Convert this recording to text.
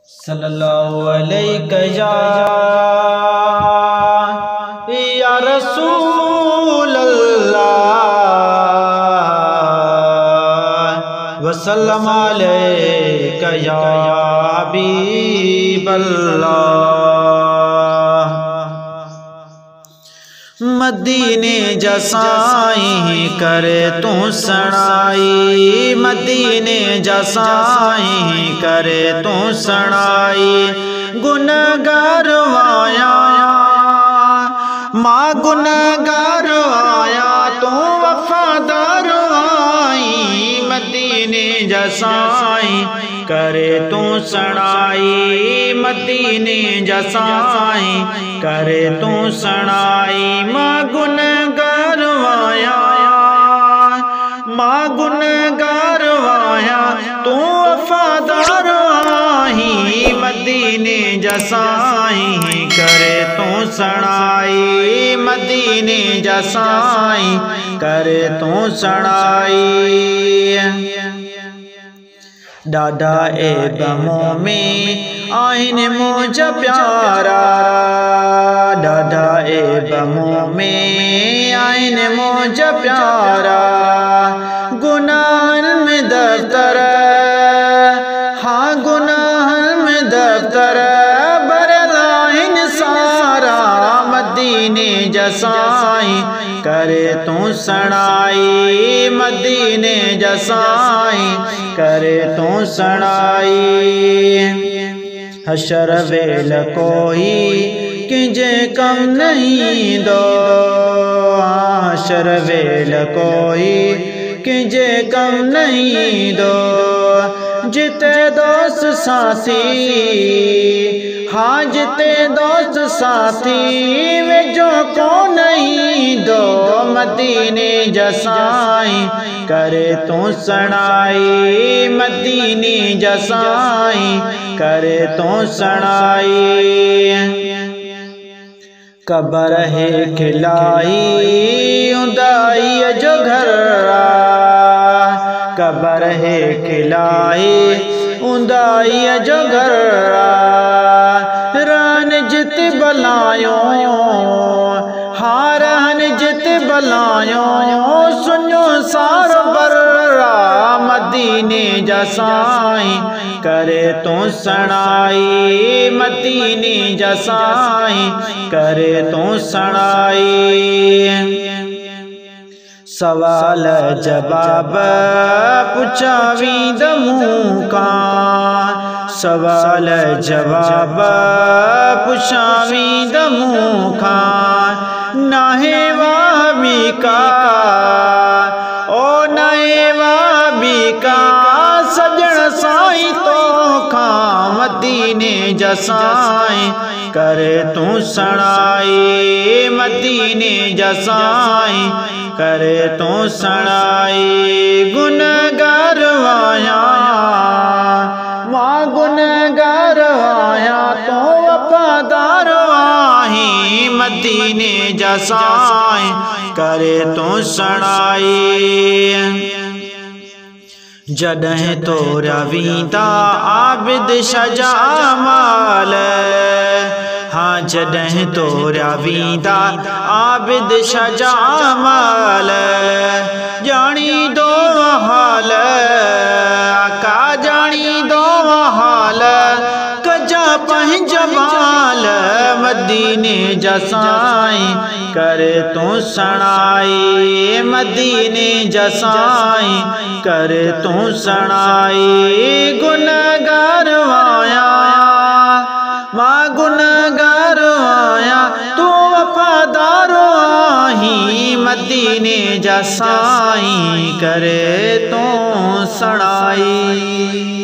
सल्लल्लाहु अलैहि या रसूल अल्लाह वसल्लम अलैका या हबीब अल्लाह। मदीने जसाई करे तू सणाई, मदीने जसाई करे तू सणाई। गुनहगार आया माँ गुनहगार आया तू वफादार आई। मदीने जसाई करे तू सणाई, मदीने जसाई करे तू सणाई। माँ गुनहगार आया माँ गुनहगार आया तू वफादार आई। मदीने जसाई करे तू सणाई, मदीने जसाई करे तू सणाई। दादा ए गमों में आइन मुझ प्यारा, दादा ए गमों में आइन मुझ प्यारा। गुनाहन में दफ्तर हाँ गुनाहन में दफ्तर बरलाइन सारा। मदीने जसाई करे तू सणाई, मदीने जसाई करे तू सणाई। हशर वेल कोई किजे कम नहीं दो, हशर वेल कोई किजे कम नहीं दो। जिते दोस्त साथी हाँ जिते दोस्त साथी वे जो को नहीं दो। मदीने जसाई करे तू सणाई, मदीने जसाई करे तू सणाई। कबर है खिलाई उदाई जो घर, कबर है खिलाई उदाई जो घर। रान जित बलायो हाँ रान जित बलायो सुनो सारो बर्रा। मदीने जसाई करे तू सणाई, मदीने जसाई करे तू सणाई। सवाल जवाब पुछावी दमूं का, सवाल जवाब पुछावी दमूं का। नाहे वाबी का ओ नाहे वाबी का सजण साई तो खा। मदीने जसाई करे तू सणाई, मदीने जसाई करे तू सणाई। गुनहगार आया माँ गुनहगार आया तो वफादार आई। मदीने जसाई करे तू सणाई। जॾहिं तो रवींदा आबिद शजामाल हाँ जॾहिं तो रवींदा आबिद शजामाल। जानी दो हाल का जानी दो हाल कजा पंहिंज बाल। मदीने जसाई करे तू सणाई, मदीने जसाई करे तू सणाई। गुनहगार आया माँ गुनहगार आया तू वफादार आई। मदीने जसाई करे तू सणाई।